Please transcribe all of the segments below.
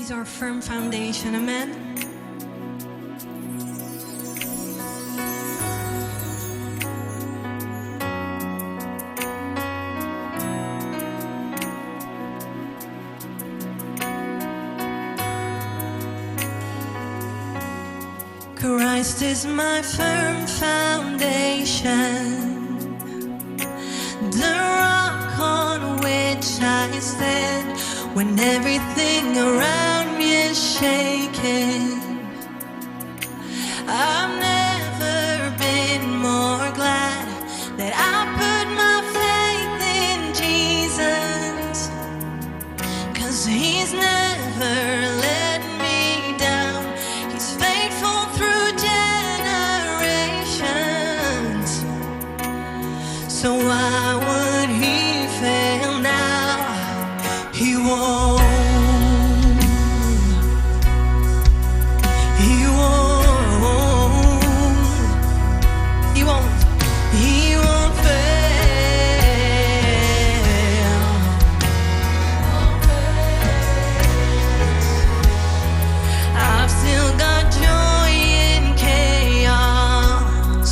He's our firm foundation, amen? Christ is my firm foundation, the rock on which I stand when everything around me is shaking. I've never been more glad that I put my faith in Jesus, 'cause He's never let me down. He's faithful through generations. So why would He fail now? He won't. He won't. He won't. He won't fail. I've still got joy in chaos.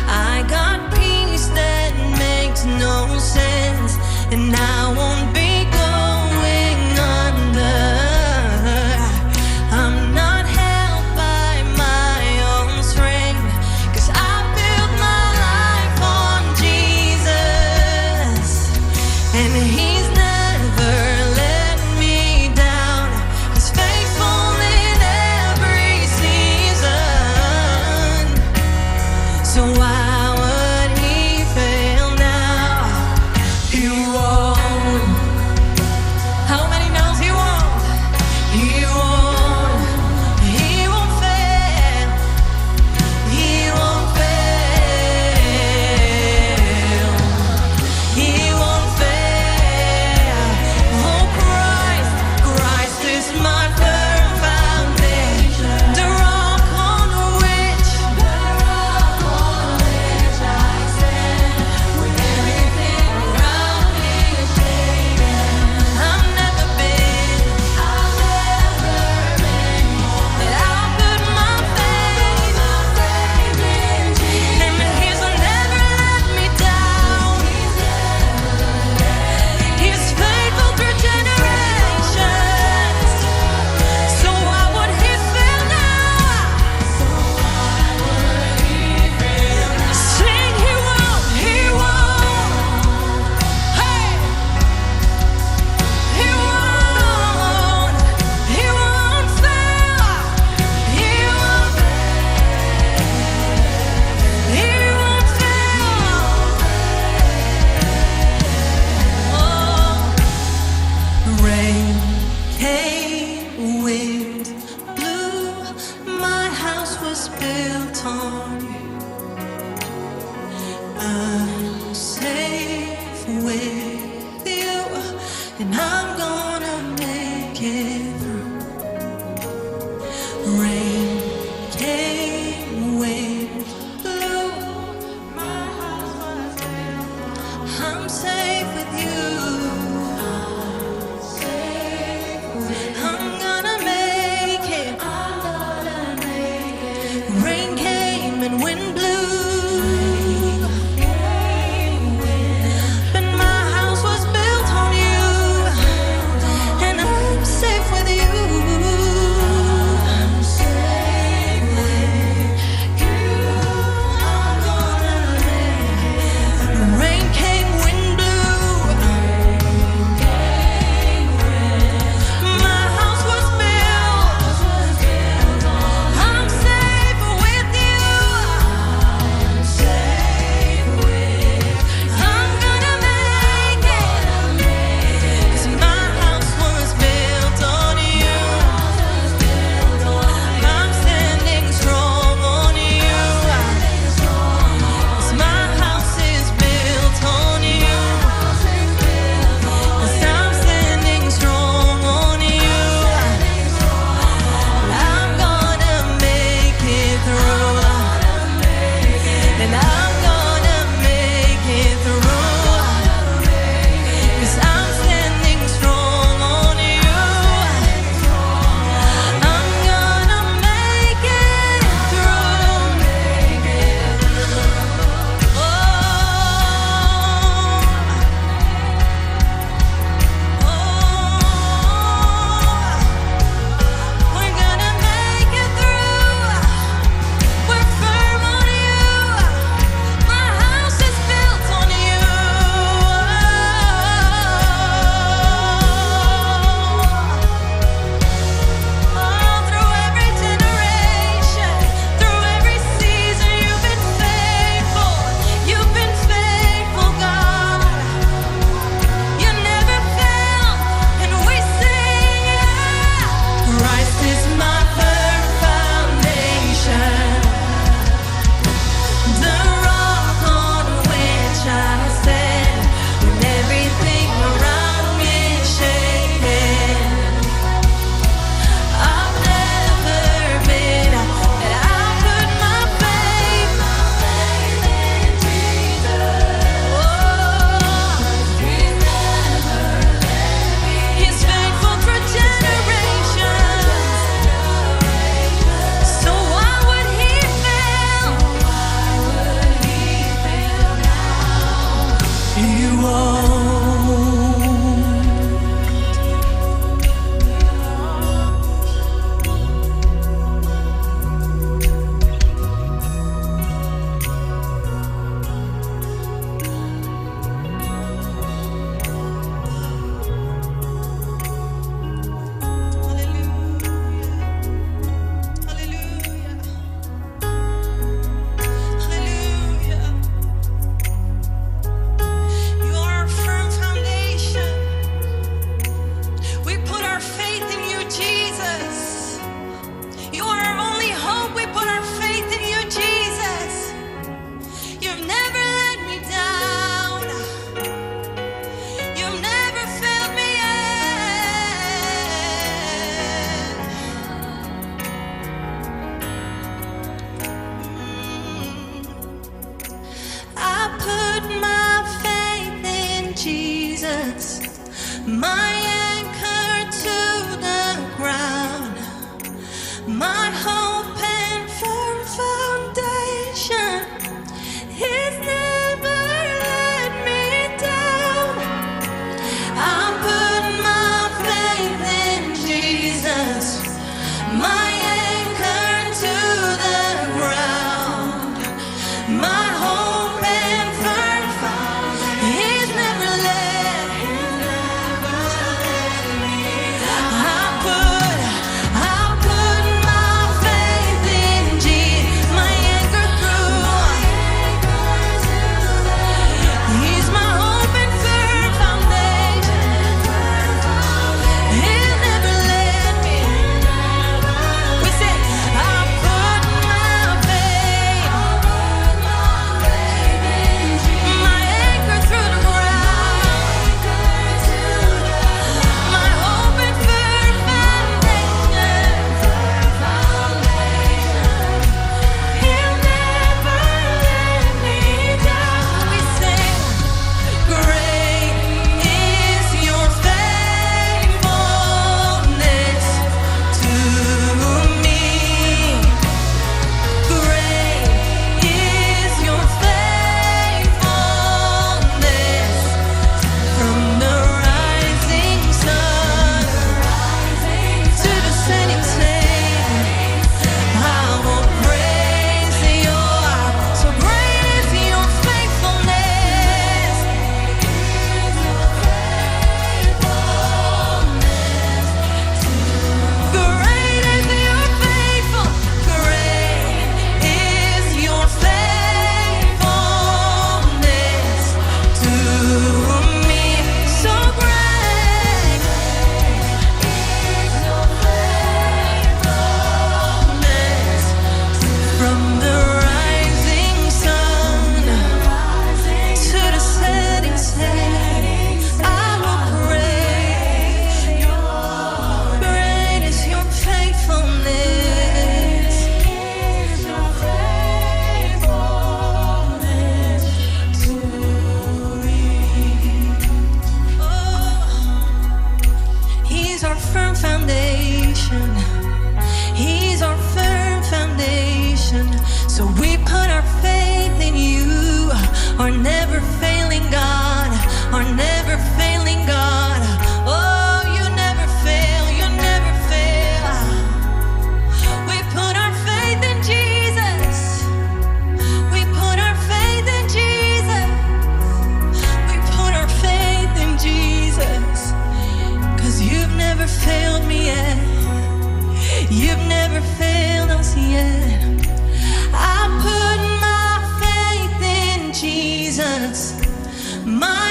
I got peace that makes no sense, and I won't be going under. I'm not held by my own strength, 'cause I built my life on Jesus, and He's never let me down. He's faithful in every season. So why would He fail now? He won't. How many knows He won't? He won't. He won't fail. He won't fail. He won't fail. Oh, Christ is my firm foundation, the rock on which I stand when everything around me is shaking. I've never been more that I put my faith in Jesus, and He's never let me down. He's faithful through generations. So why would He fail now? Sing, He won't. He won't. Hey, He won't. He won't fail. He won't. He won't fail. Oh, rain came, wind blew, my house was built on you. I'm safe with you, and I'm gonna make it through. Rain came, wind blew, my house was built. I'm safe with you. I'm foundation. He's our firm foundation. So we put our faith in you, our never failing God, our never failing God. Oh, you never fail, you never fail. We put our faith in Jesus. We put our faith in Jesus. We put our faith in Jesus. 'Cause you've never failed me yet. You've never failed us yet. I put my faith in Jesus, my